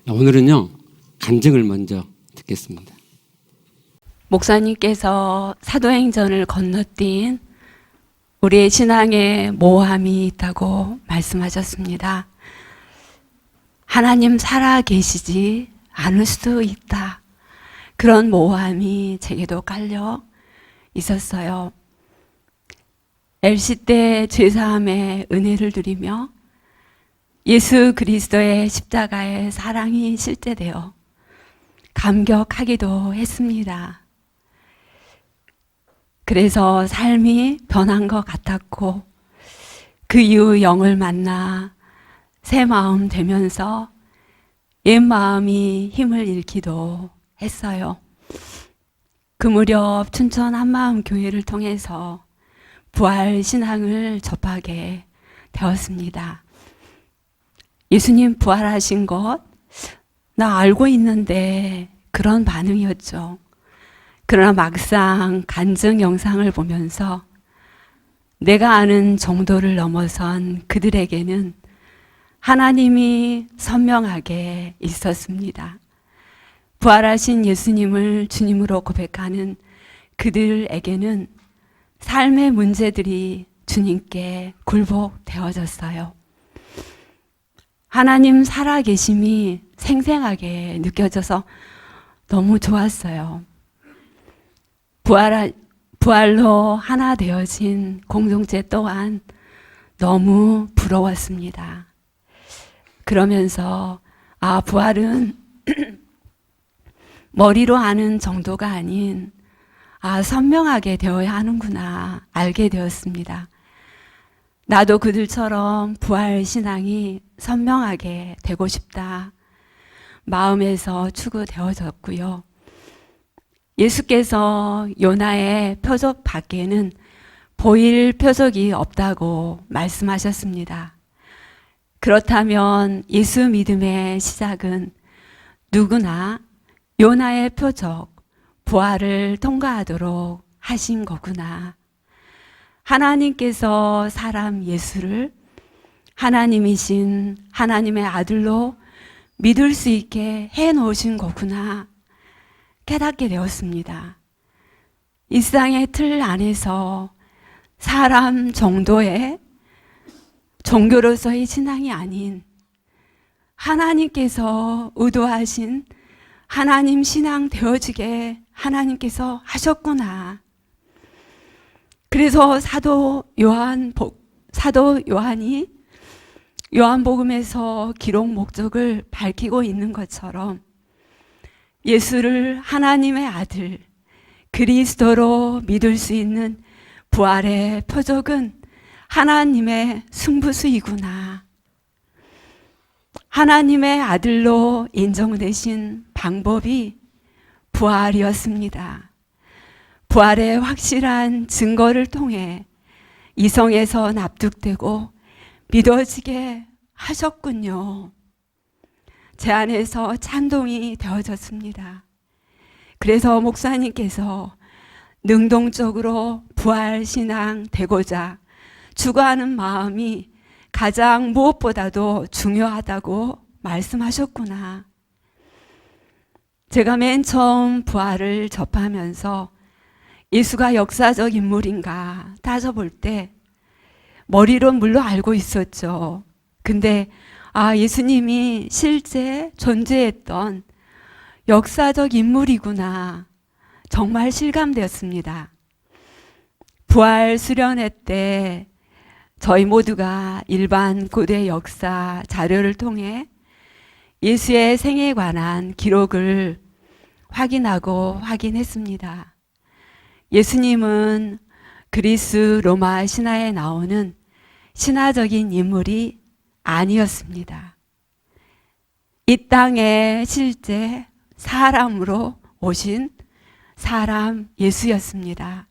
오늘은요, 간증을 먼저 듣겠습니다. 목사님께서 사도행전을 건너뛴 우리의 신앙에 모함이 있다고 말씀하셨습니다. 하나님 살아 계시지 않을 수도 있다. 그런 모함이 제게도 깔려 있었어요. 엘시 때 죄사함의 은혜를 누리며 예수 그리스도의 십자가의 사랑이 실제되어 감격하기도 했습니다. 그래서 삶이 변한 것 같았고 그 이후 영을 만나 새 마음 되면서 옛 마음이 힘을 잃기도 했어요. 그 무렵 춘천 한마음 교회를 통해서 부활 신앙을 접하게 되었습니다. 예수님 부활하신 것 나 알고 있는데 그런 반응이었죠. 그러나 막상 간증 영상을 보면서 내가 아는 정도를 넘어선 그들에게는 하나님이 선명하게 있었습니다. 부활하신 예수님을 주님으로 고백하는 그들에게는 삶의 문제들이 주님께 굴복되어졌어요. 하나님 살아계심이 생생하게 느껴져서 너무 좋았어요. 부활로 하나 되어진 공동체 또한 너무 부러웠습니다. 그러면서 부활은 머리로 아는 정도가 아닌 선명하게 되어야 하는구나 알게 되었습니다. 나도 그들처럼 부활 신앙이 선명하게 되고 싶다. 마음에서 추구되어졌고요. 예수께서 요나의 표적 밖에는 보일 표적이 없다고 말씀하셨습니다. 그렇다면 예수 믿음의 시작은 누구나 요나의 표적, 부활을 통과하도록 하신 거구나. 하나님께서 사람 예수를 하나님이신 하나님의 아들로 믿을 수 있게 해놓으신 거구나 깨닫게 되었습니다. 일상의 틀 안에서 사람 정도의 종교로서의 신앙이 아닌 하나님께서 의도하신 하나님 신앙 되어지게 하나님께서 하셨구나. 그래서 사도 요한이 요한복음에서 기록 목적을 밝히고 있는 것처럼 예수를 하나님의 아들 그리스도로 믿을 수 있는 부활의 표적은 하나님의 승부수이구나. 하나님의 아들로 인정되신 방법이 부활이었습니다. 부활의 확실한 증거를 통해 이성에서 납득되고 믿어지게 하셨군요. 제 안에서 찬동이 되어졌습니다. 그래서 목사님께서 능동적으로 부활 신앙 되고자 추구하는 마음이 가장 무엇보다도 중요하다고 말씀하셨구나. 제가 맨 처음 부활을 접하면서 예수가 역사적 인물인가 따져볼 때 머리로 물론 알고 있었죠. 근데 예수님이 실제 존재했던 역사적 인물이구나 정말 실감되었습니다. 부활 수련회 때 저희 모두가 일반 고대 역사 자료를 통해 예수의 생애에 관한 기록을 확인했습니다. 예수님은 그리스 로마 신화에 나오는 신화적인 인물이 아니었습니다. 이 땅에 실제 사람으로 오신 사람 예수였습니다.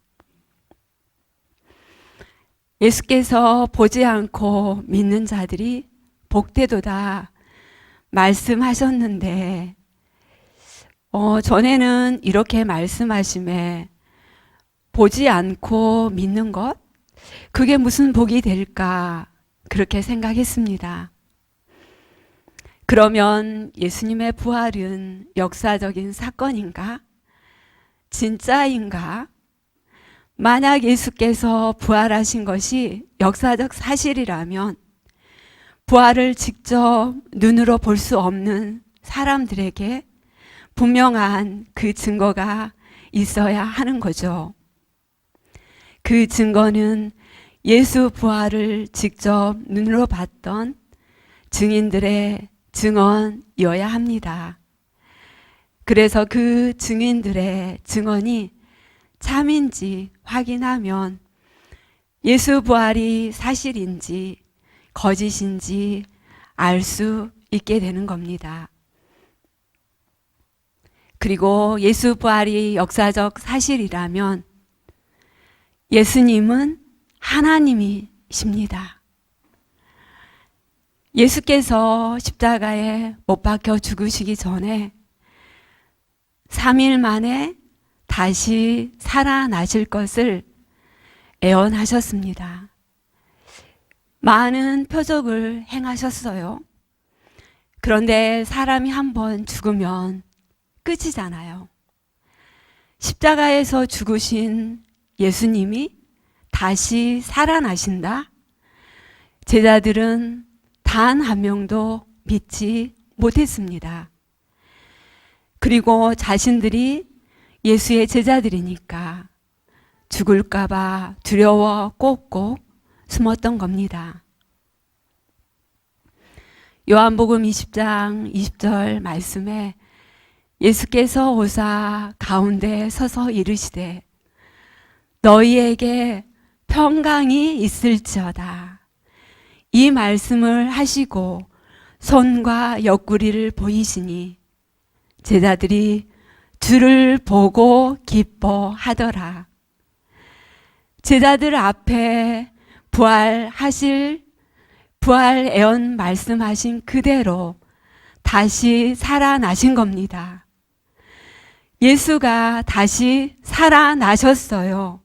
예수께서 보지 않고 믿는 자들이 복되도다 말씀하셨는데 전에는 이렇게 말씀하심에 보지 않고 믿는 것? 그게 무슨 복이 될까? 그렇게 생각했습니다. 그러면 예수님의 부활은 역사적인 사건인가? 진짜인가? 만약 예수께서 부활하신 것이 역사적 사실이라면 부활을 직접 눈으로 볼 수 없는 사람들에게 분명한 그 증거가 있어야 하는 거죠. 그 증거는 예수 부활을 직접 눈으로 봤던 증인들의 증언이어야 합니다. 그래서 그 증인들의 증언이 참인지 확인하면 예수 부활이 사실인지 거짓인지 알 수 있게 되는 겁니다. 그리고 예수 부활이 역사적 사실이라면 예수님은 하나님이십니다. 예수께서 십자가에 못 박혀 죽으시기 전에 3일 만에 다시 살아나실 것을 예언하셨습니다. 많은 표적을 행하셨어요. 그런데 사람이 한번 죽으면 끝이잖아요. 십자가에서 죽으신 예수님이 다시 살아나신다? 제자들은 단 한 명도 믿지 못했습니다. 그리고 자신들이 예수의 제자들이니까 죽을까봐 두려워 꼭꼭 숨었던 겁니다. 요한복음 20장 20절 말씀에 예수께서 오사 가운데 서서 이르시되 너희에게 평강이 있을지어다. 이 말씀을 하시고 손과 옆구리를 보이시니 제자들이 주를 보고 기뻐하더라. 제자들 앞에 부활 예언 말씀하신 그대로 다시 살아나신 겁니다. 예수가 다시 살아나셨어요.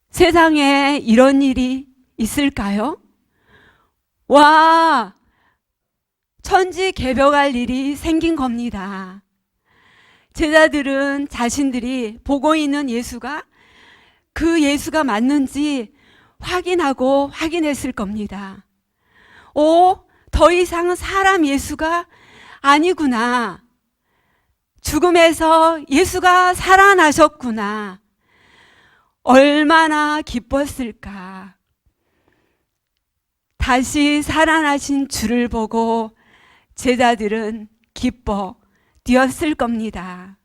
세상에 이런 일이 있을까요? 와, 천지개벽할 일이 생긴 겁니다. 제자들은 자신들이 보고 있는 예수가 그 예수가 맞는지 확인했을 겁니다. 더 이상 사람 예수가 아니구나. 죽음에서 예수가 살아나셨구나. 얼마나 기뻤을까. 다시 살아나신 주를 보고 제자들은 기뻐 뛰었을 겁니다.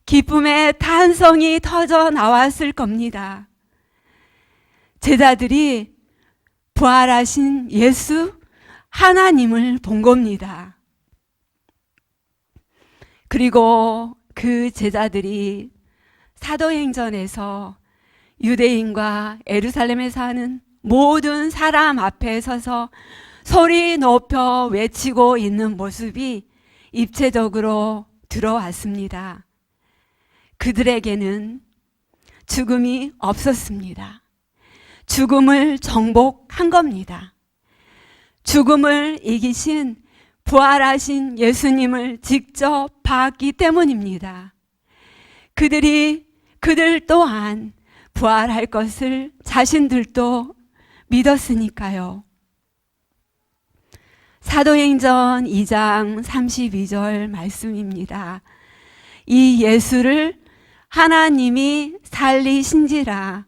기쁨의 탄성이 터져 나왔을 겁니다. 제자들이 부활하신 예수 하나님을 본 겁니다. 그리고 그 제자들이 사도행전에서 유대인과 예루살렘에 사는 모든 사람 앞에 서서 소리 높여 외치고 있는 모습이 입체적으로 들어왔습니다. 그들에게는 죽음이 없었습니다. 죽음을 정복한 겁니다. 죽음을 이기신 부활하신 예수님을 직접 봤기 때문입니다. 그들 또한 부활할 것을 자신들도 믿었으니까요. 사도행전 2장 32절 말씀입니다. 이 예수를 하나님이 살리신지라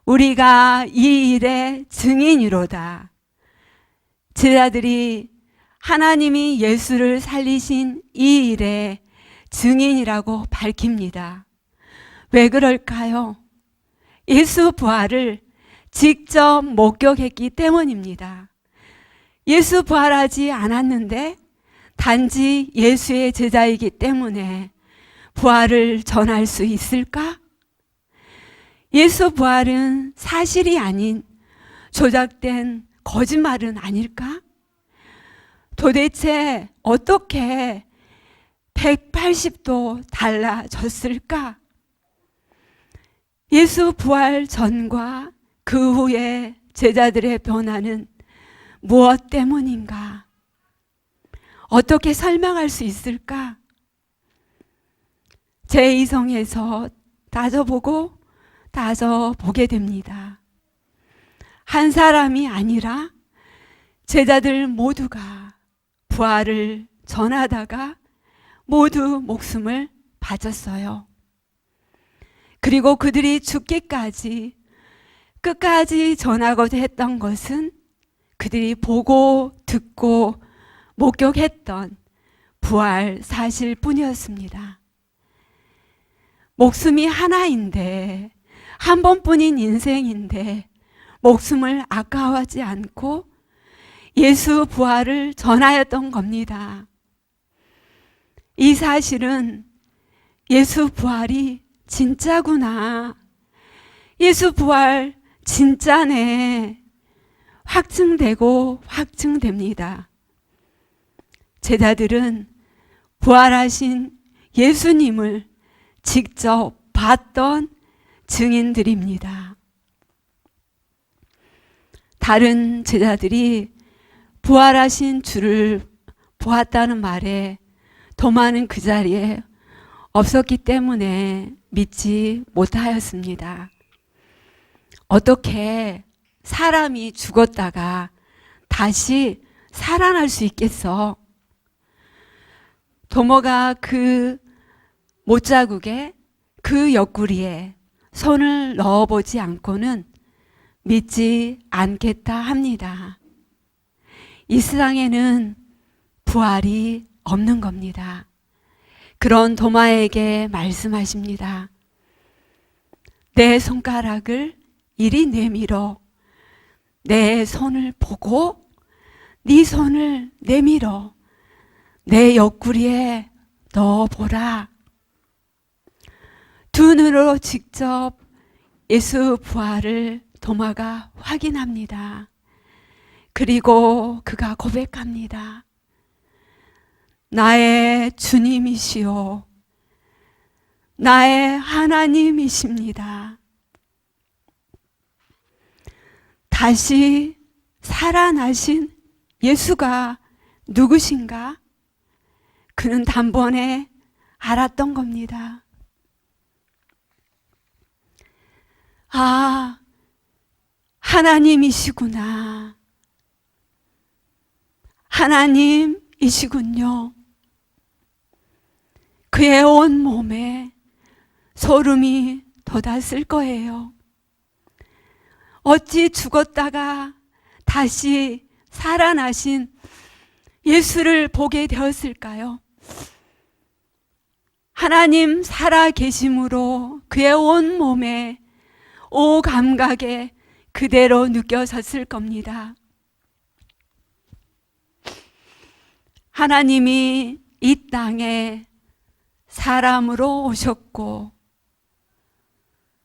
우리가 이 일의 증인이로다. 제자들이 하나님이 예수를 살리신 이 일의 증인이라고 밝힙니다. 왜 그럴까요? 예수 부활을 직접 목격했기 때문입니다. 예수 부활하지 않았는데 단지 예수의 제자이기 때문에 부활을 전할 수 있을까? 예수 부활은 사실이 아닌 조작된 거짓말은 아닐까? 도대체 어떻게 180도 달라졌을까? 예수 부활 전과 그 후에 제자들의 변화는 무엇 때문인가? 어떻게 설명할 수 있을까? 제 이성에서 따져보게 됩니다. 한 사람이 아니라 제자들 모두가 부활을 전하다가 모두 목숨을 바쳤어요. 그리고 그들이 죽기까지 끝까지 전하고자 했던 것은 그들이 보고 듣고 목격했던 부활 사실뿐이었습니다. 목숨이 하나인데, 한 번뿐인 인생인데 목숨을 아까워하지 않고 예수 부활을 전하였던 겁니다. 이 사실은 예수 부활이 진짜구나, 예수 부활 진짜네, 확증됩니다. 제자들은 부활하신 예수님을 직접 봤던 증인들입니다. 다른 제자들이 부활하신 주를 보았다는 말에 도마는 그 자리에 없었기 때문에 믿지 못하였습니다. 어떻게 사람이 죽었다가 다시 살아날 수 있겠어? 도마가 그 못자국에, 그 옆구리에 손을 넣어보지 않고는 믿지 않겠다 합니다. 이 세상에는 부활이 없는 겁니다. 그런 도마에게 말씀하십니다. 내 손가락을 이리 내밀어 내 손을 보고 네 손을 내밀어 내 옆구리에 넣어보라. 두 눈으로 직접 예수 부활을 도마가 확인합니다. 그리고 그가 고백합니다. 나의 주님이시오, 나의 하나님이십니다. 다시 살아나신 예수가 누구신가? 그는 단번에 알았던 겁니다. 아, 하나님이시구나. 하나님이시군요. 그의 온 몸에 소름이 돋았을 거예요. 어찌 죽었다가 다시 살아나신 예수를 보게 되었을까요? 하나님 살아계심으로 그의 온 몸에, 오 감각에 그대로 느껴졌을 겁니다. 하나님이 이 땅에 사람으로 오셨고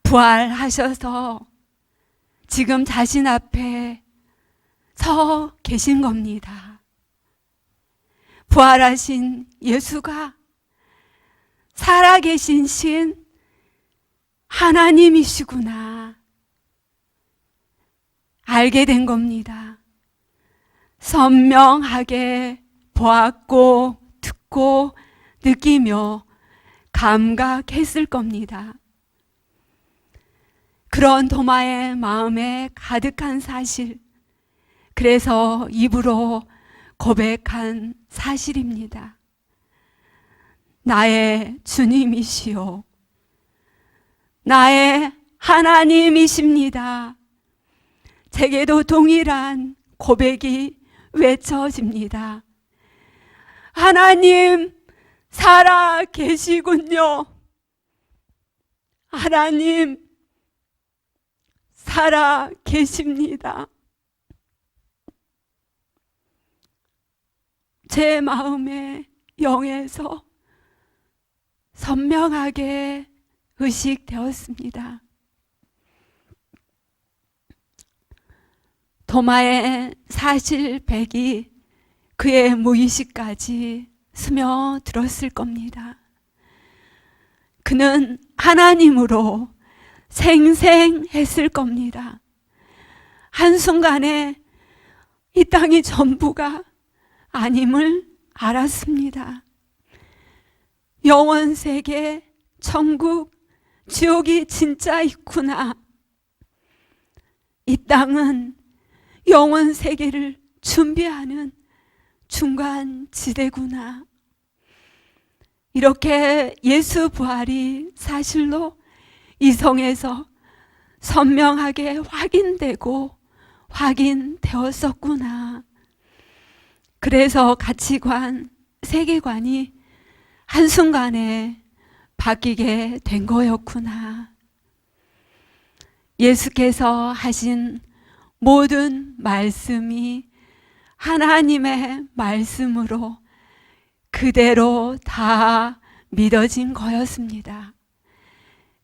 부활하셔서 지금 자신 앞에 서 계신 겁니다. 부활하신 예수가 살아계신 신 하나님이시구나 알게 된 겁니다. 선명하게 보았고 듣고 느끼며 감각했을 겁니다. 그런 도마의 마음에 가득한 사실, 그래서 입으로 고백한 사실입니다. 나의 주님이시오, 나의 하나님이십니다. 제게도 동일한 고백이 외쳐집니다. 하나님 살아 계시군요. 하나님 살아 계십니다. 제 마음의 영에서 선명하게 의식되었습니다. 도마의 사실백이 그의 무의식까지 스며들었을 겁니다. 그는 하나님으로 생생했을 겁니다. 한순간에 이 땅이 전부가 아님을 알았습니다. 영원 세계, 천국, 지옥이 진짜 있구나. 이 땅은 영원 세계를 준비하는 중간 지대구나. 이렇게 예수 부활이 사실로 이성에서 선명하게 확인되고 확인되었었구나. 그래서 가치관, 세계관이 한순간에 바뀌게 된 거였구나. 예수께서 하신 모든 말씀이 하나님의 말씀으로 그대로 다 믿어진 거였습니다.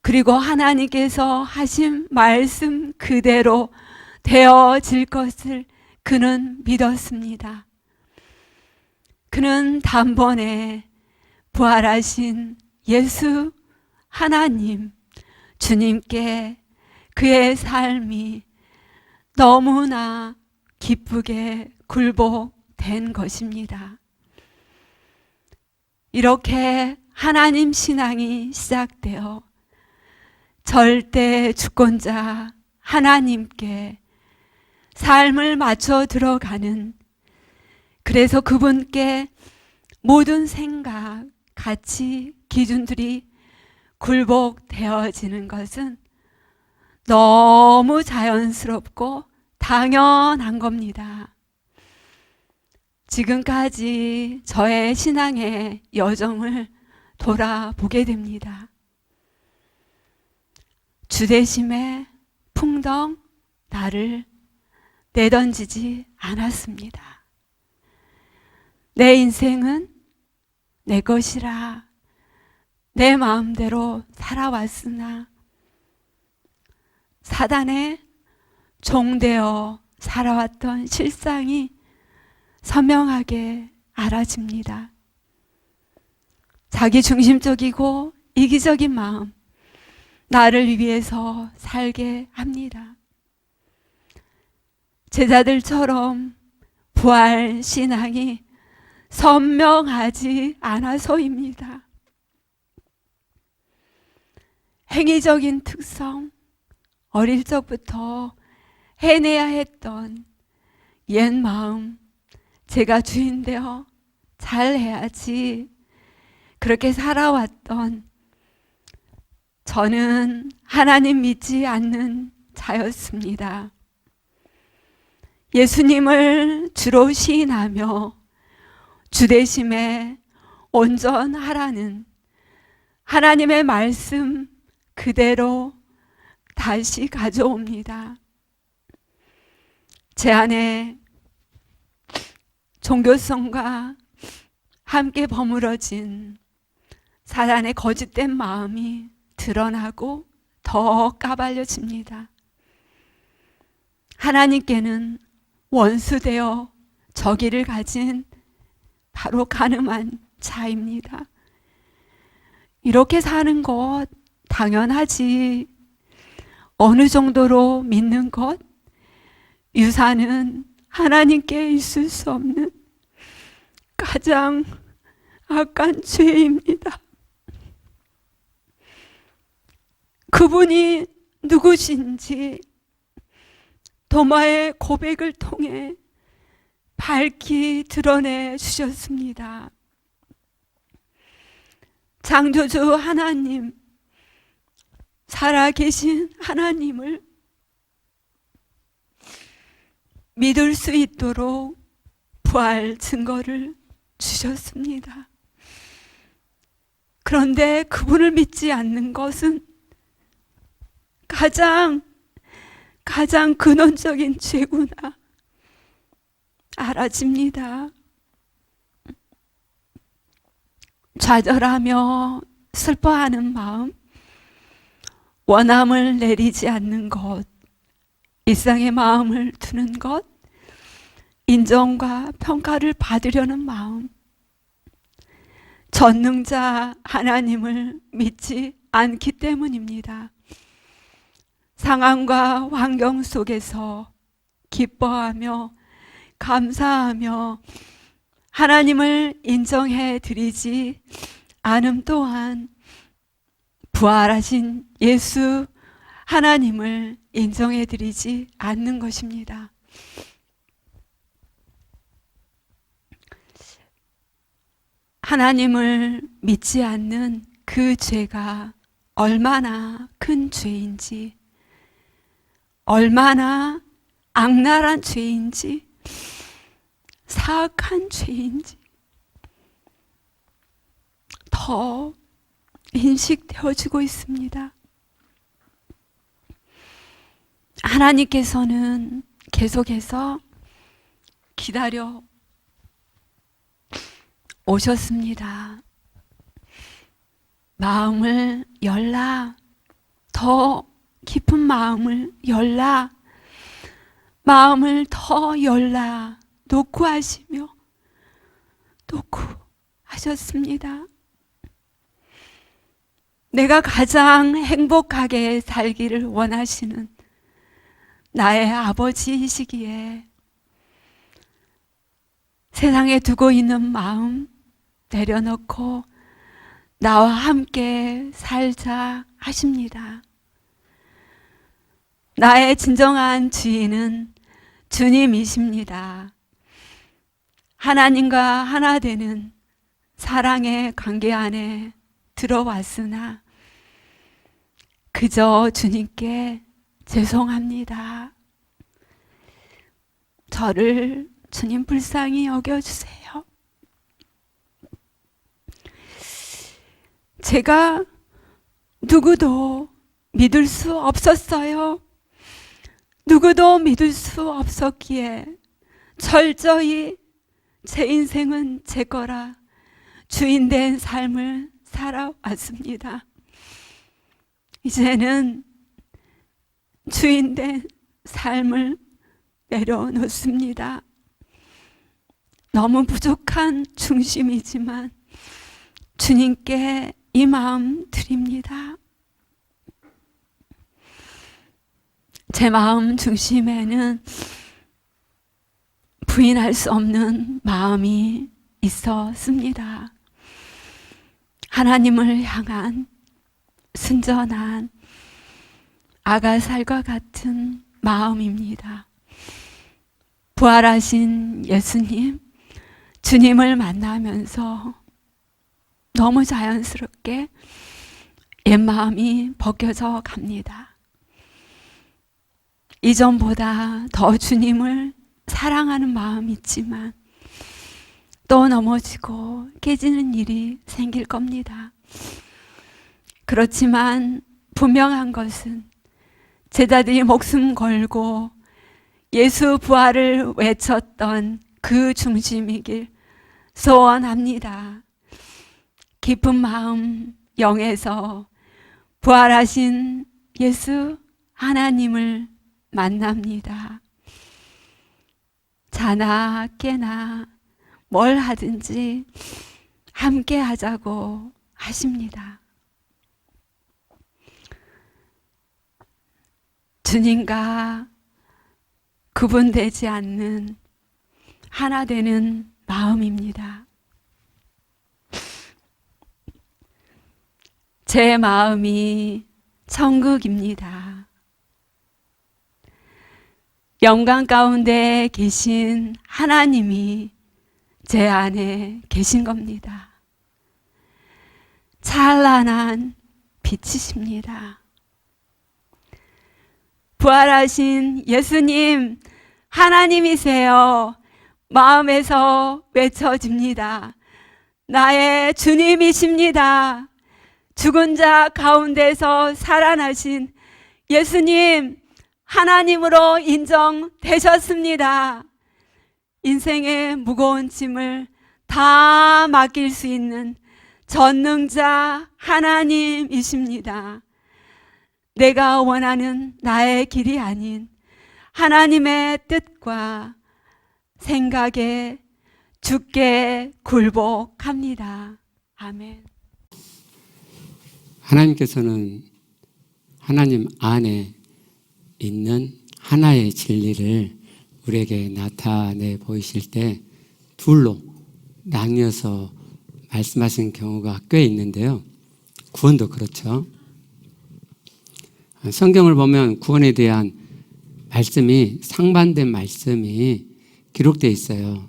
그리고 하나님께서 하신 말씀 그대로 되어질 것을 그는 믿었습니다. 그는 단번에 부활하신 예수 하나님, 주님께 그의 삶이 너무나 기쁘게 굴복된 것입니다. 이렇게 하나님 신앙이 시작되어 절대 주권자 하나님께 삶을 맞춰 들어가는, 그래서 그분께 모든 생각, 가치, 기준들이 굴복되어지는 것은 너무 자연스럽고 당연한 겁니다. 지금까지 저의 신앙의 여정을 돌아보게 됩니다. 주대심에 풍덩 나를 내던지지 않았습니다. 내 인생은 내 것이라 내 마음대로 살아왔으나 사단의 종되어 살아왔던 실상이 선명하게 알아집니다. 자기중심적이고 이기적인 마음, 나를 위해서 살게 합니다. 제자들처럼 부활 신앙이 선명하지 않아서입니다. 행위적인 특성, 어릴 적부터 해내야 했던 옛 마음, 제가 주인 되어 잘해야지 그렇게 살아왔던, 저는 하나님 믿지 않는 자였습니다. 예수님을 주로 시인하며 주대심에 온전하라는 하나님의 말씀 그대로 다시 가져옵니다. 제 안에 종교성과 함께 버무러진 사단의 거짓된 마음이 드러나고 더 까발려집니다. 하나님께는 원수되어 적의를 가진 바로 가늠한 자입니다. 이렇게 사는 것 당연하지. 어느 정도로 믿는 것? 유사는 하나님께 있을 수 없는 가장 악한 죄입니다. 그분이 누구신지 도마의 고백을 통해 밝히 드러내 주셨습니다. 창조주 하나님, 살아계신 하나님을 믿을 수 있도록 부활 증거를 주셨습니다. 그런데 그분을 믿지 않는 것은 가장 근원적인 죄구나 알아집니다. 좌절하며 슬퍼하는 마음, 원함을 내리지 않는 것, 일상의 마음을 두는 것, 인정과 평가를 받으려는 마음, 전능자 하나님을 믿지 않기 때문입니다. 상황과 환경 속에서 기뻐하며 감사하며 하나님을 인정해 드리지 않음 또한 부활하신 예수 하나님을 인정해 드리지 않는 것입니다. 하나님을 믿지 않는 그 죄가 얼마나 큰 죄인지, 얼마나 악랄한 죄인지, 사악한 죄인지 더 인식되어지고 있습니다. 하나님께서는 계속해서 기다려 오셨습니다. 마음을 열라, 더 깊은 마음을 열라, 마음을 더 열라 놓고 하시며 놓고 하셨습니다. 내가 가장 행복하게 살기를 원하시는 나의 아버지이시기에 세상에 두고 있는 마음 내려놓고 나와 함께 살자 하십니다. 나의 진정한 주인은 주님이십니다. 하나님과 하나 되는 사랑의 관계 안에 들어왔으나 그저 주님께 죄송합니다. 저를 주님 불쌍히 여겨주세요. 제가 누구도 믿을 수 없었어요. 누구도 믿을 수 없었기에 철저히 제 인생은 제 거라 주인된 삶을 살아왔습니다. 이제는 주인된 삶을 내려놓습니다. 너무 부족한 중심이지만 주님께 이 마음 드립니다. 제 마음 중심에는 부인할 수 없는 마음이 있었습니다. 하나님을 향한 순전한 아가살과 같은 마음입니다. 부활하신 예수님, 주님을 만나면서 너무 자연스럽게 옛 마음이 벗겨져 갑니다. 이전보다 더 주님을 사랑하는 마음이 있지만 또 넘어지고 깨지는 일이 생길 겁니다. 그렇지만 분명한 것은 제자들이 목숨 걸고 예수 부활을 외쳤던 그 중심이길 소원합니다. 깊은 마음 영에서 부활하신 예수 하나님을 만납니다. 자나 깨나 뭘 하든지 함께 하자고 하십니다. 주님과 구분되지 않는 하나 되는 마음입니다. 제 마음이 천국입니다. 영광 가운데 계신 하나님이 제 안에 계신 겁니다. 찬란한 빛이십니다. 부활하신 예수님, 하나님이세요. 마음에서 외쳐집니다. 나의 주님이십니다. 죽은 자 가운데서 살아나신 예수님, 하나님으로 인정되셨습니다. 인생의 무거운 짐을 다 맡길 수 있는 전능자 하나님이십니다. 내가 원하는 나의 길이 아닌 하나님의 뜻과 생각에 주께 굴복합니다. 아멘. 하나님께서는 하나님 안에 있는 하나의 진리를 우리에게 나타내 보이실 때 둘로 나뉘어서 말씀하시는 경우가 꽤 있는데요. 구원도 그렇죠. 성경을 보면 구원에 대한 말씀이 상반된 말씀이 기록되어 있어요.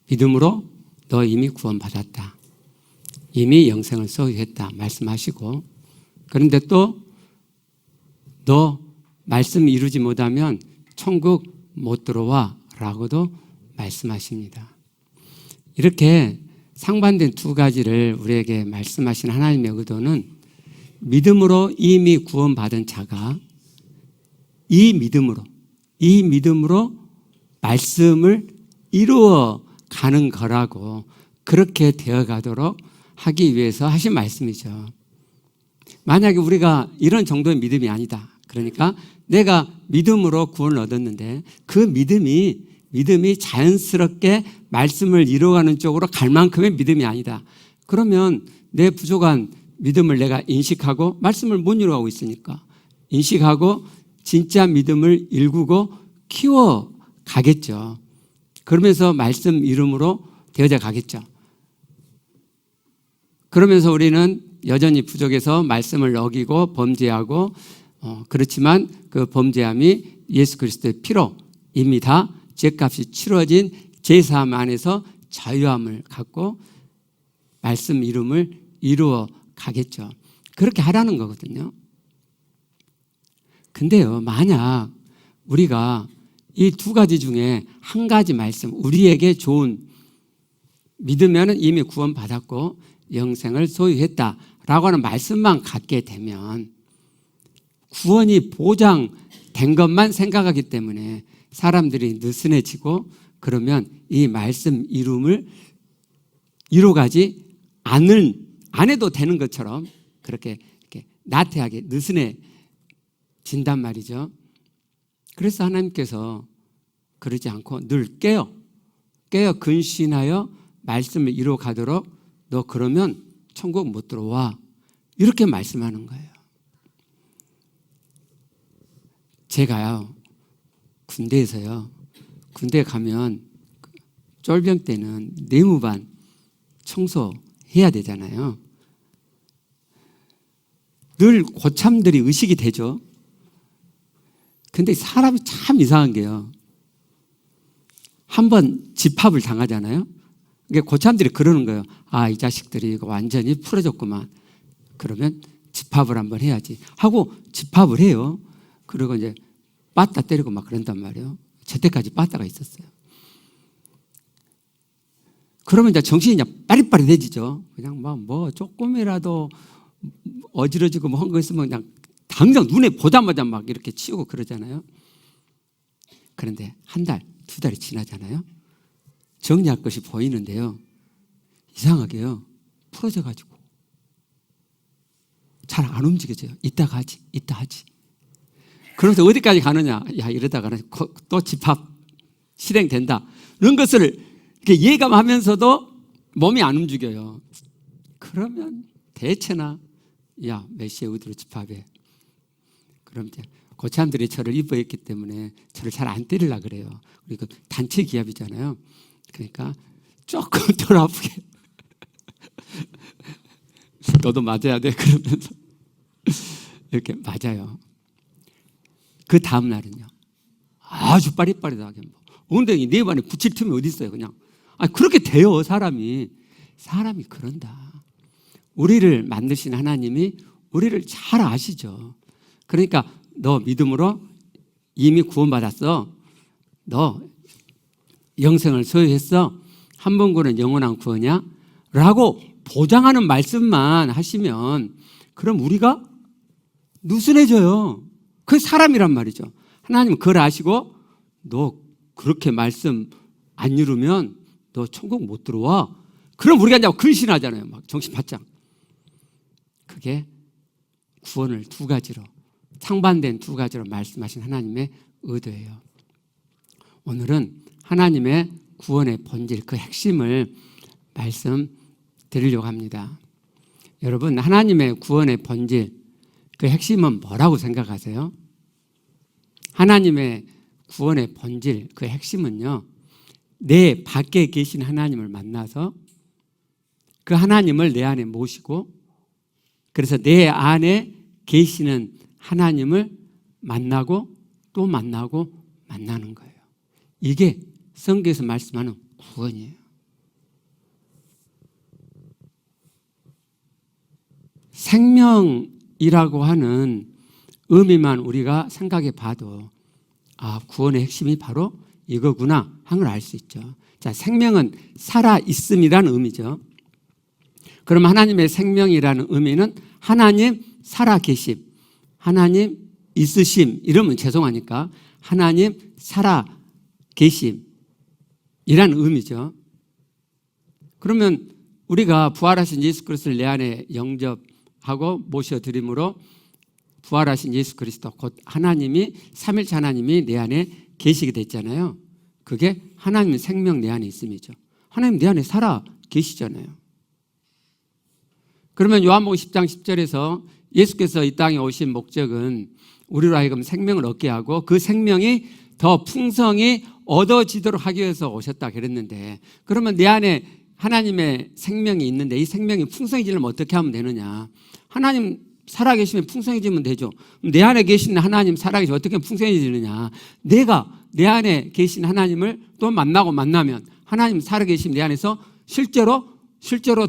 믿음으로 너 이미 구원받았다. 이미 영생을 소유했다 말씀하시고, 그런데 또 너 말씀 이루지 못하면 천국 못 들어와 라고도 말씀하십니다. 이렇게 상반된 두 가지를 우리에게 말씀하신 하나님의 의도는 믿음으로 이미 구원받은 자가 이 믿음으로 말씀을 이루어 가는 거라고, 그렇게 되어 가도록 하기 위해서 하신 말씀이죠. 만약에 우리가 이런 정도의 믿음이 아니다. 그러니까 내가 믿음으로 구원을 얻었는데 그 믿음이 자연스럽게 말씀을 이루어가는 쪽으로 갈 만큼의 믿음이 아니다. 그러면 내 부족한 믿음을 내가 인식하고 말씀을 못 이루어가고 있으니까 인식하고 진짜 믿음을 일구고 키워 가겠죠. 그러면서 말씀 이름으로 되어져 가겠죠. 그러면서 우리는 여전히 부족해서 말씀을 어기고 범죄하고, 그렇지만 그 범죄함이 예수 그리스도의 피로 이미 다 죄값이 치러진 제사함 안에서 자유함을 갖고 말씀 이름을 이루어 가겠죠. 그렇게 하라는 거거든요. 근데요, 만약 우리가 이 두 가지 중에 한 가지 말씀, 우리에게 좋은, 믿으면 이미 구원받았고 영생을 소유했다라고 하는 말씀만 갖게 되면 구원이 보장된 것만 생각하기 때문에 사람들이 느슨해지고, 그러면 이 말씀 이름을 이루어가지 안 해도 되는 것처럼 그렇게 나태하게 느슨해진단 말이죠. 그래서 하나님께서 그러지 않고 늘 깨어 근신하여 말씀을 이루어가도록, 너 그러면 천국 못 들어와, 이렇게 말씀하는 거예요. 제가요, 군대에 가면 쫄병 때는 내무반 청소해야 되잖아요. 늘 고참들이 의식이 되죠. 근데 사람이 참 이상한 게요, 한번 집합을 당하잖아요. 고참들이 그러는 거예요. 아, 이 자식들이 이거 완전히 풀어졌구만. 그러면 집합을 한번 해야지 하고 집합을 해요. 그리고 이제 빠따 때리고 막 그런단 말이에요. 저 때까지 빠따가 있었어요. 그러면 이제 정신이 이제 빠릿빠릿해지죠. 그냥 뭐 조금이라도 어지러지고 뭐 한 거 있으면 그냥 당장 눈에 보자마자 막 이렇게 치우고 그러잖아요. 그런데 한 달, 두 달이 지나잖아요. 정리할 것이 보이는데요, 이상하게요, 풀어져가지고 잘 안 움직여져요. 이따 하지. 그러면서 어디까지 가느냐, 야, 이러다가 또 집합 실행된다, 이런 것을 이렇게 예감하면서도 몸이 안 움직여요. 그러면 대체나, 야, 몇 시에 어디로 집합해? 그럼 이제 고참들이 저를 이뻐했기 때문에 저를 잘 안 때리려고 그래요. 우리 그 단체 기합이잖아요. 그러니까 조금 덜 아프게 너도 맞아야 돼, 그러면서 이렇게 맞아요. 그 다음 날은요, 아주 빠릿빠릿하게 엉덩이 네 반에 붙일 틈이 어디 있어요. 그냥 그렇게 돼요. 사람이 그런다. 우리를 만드신 하나님이 우리를 잘 아시죠. 그러니까 너 믿음으로 이미 구원받았어, 너 영생을 소유했어, 한 번 구원은 영원한 구원이야 라고 보장하는 말씀만 하시면, 그럼 우리가 느슨해져요. 그게 사람이란 말이죠. 하나님은 그걸 아시고, 너 그렇게 말씀 안 이루면 너 천국 못 들어와. 그럼 우리가 이제 근신하잖아요. 막 정신 바짝. 그게 구원을 두 가지로, 상반된 두 가지로 말씀하신 하나님의 의도예요. 오늘은 하나님의 구원의 본질, 그 핵심을 말씀드리려고 합니다. 여러분, 하나님의 구원의 본질, 그 핵심은 뭐라고 생각하세요? 하나님의 구원의 본질, 그 핵심은요, 내 밖에 계신 하나님을 만나서 그 하나님을 내 안에 모시고 그래서 내 안에 계시는 하나님을 만나고 또 만나고 만나는 거예요. 이게 성경에서 말씀하는 구원이에요. 생명이라고 하는 의미만 우리가 생각해 봐도 구원의 핵심이 바로 이거구나 하는 걸 알 수 있죠. 자, 생명은 살아있음이라는 의미죠. 그럼 하나님의 생명이라는 의미는 하나님 살아계심, 하나님 있으심, 이러면 죄송하니까 하나님 살아계심이라는 의미죠. 그러면 우리가 부활하신 예수 그리스도를 내 안에 영접하고 모셔드림으로 부활하신 예수 그리스도 곧 하나님이 삼일체 하나님이 내 안에 계시게 됐잖아요. 그게 하나님의 생명 내 안에 있음이죠. 하나님 내 안에 살아 계시잖아요. 그러면 요한복음 10장 10절에서 예수께서 이 땅에 오신 목적은 우리로 하여금 생명을 얻게 하고 그 생명이 더 풍성히 얻어지도록 하기 위해서 오셨다 그랬는데, 그러면 내 안에 하나님의 생명이 있는데 이 생명이 풍성해지려면 어떻게 하면 되느냐? 하나님 살아계시면 풍성해지면 되죠. 내 안에 계신 하나님 살아계시면 어떻게 풍성해지느냐? 내가 내 안에 계신 하나님을 또 만나면 하나님 살아계시면 내 안에서 실제로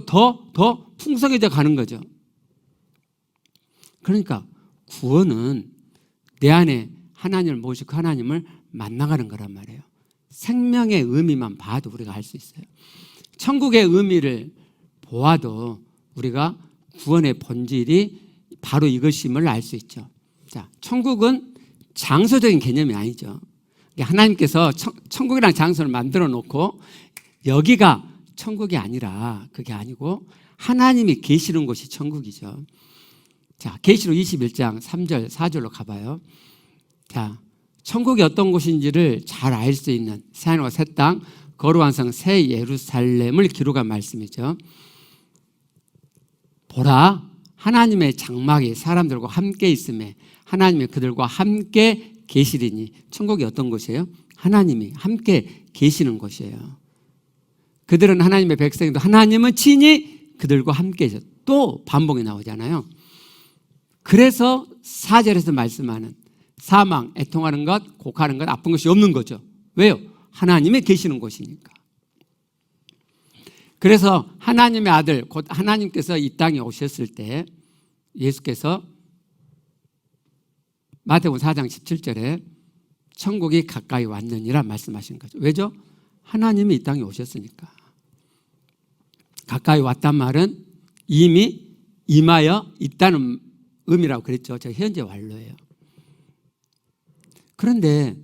더 풍성해져 가는 거죠. 그러니까 구원은 내 안에 하나님을 모시고 하나님을 만나가는 거란 말이에요. 생명의 의미만 봐도 우리가 알 수 있어요. 천국의 의미를 보아도 우리가 구원의 본질이 바로 이것임을 알 수 있죠. 자, 천국은 장소적인 개념이 아니죠. 하나님께서 천국이라는 장소를 만들어 놓고 여기가 천국이 아니라 그게 아니고 하나님이 계시는 곳이 천국이죠. 자, 계시록 21장 3절 4절로 가봐요. 자, 천국이 어떤 곳인지를 잘 알 수 있는 새하늘과 새 땅 거룩한 성 새 예루살렘을 기록한 말씀이죠. 보라, 하나님의 장막이 사람들과 함께 있음에 하나님이 그들과 함께 계시리니. 천국이 어떤 곳이에요? 하나님이 함께 계시는 곳이에요. 그들은 하나님의 백성이도 하나님은 친히 그들과 함께 계셔. 또 반복이 나오잖아요. 그래서 4절에서 말씀하는 사망, 애통하는 것, 곡하는 것, 아픈 것이 없는 거죠. 왜요? 하나님이 계시는 곳이니까. 그래서 하나님의 아들 곧 하나님께서 이 땅에 오셨을 때 예수께서 마태복음 4장 17절에 천국이 가까이 왔느니라 말씀하신 거죠. 왜죠? 하나님이 이 땅에 오셨으니까. 가까이 왔단 말은 이미 임하여 있다는 의미라고 그랬죠. 저 현재 완료예요. 그런데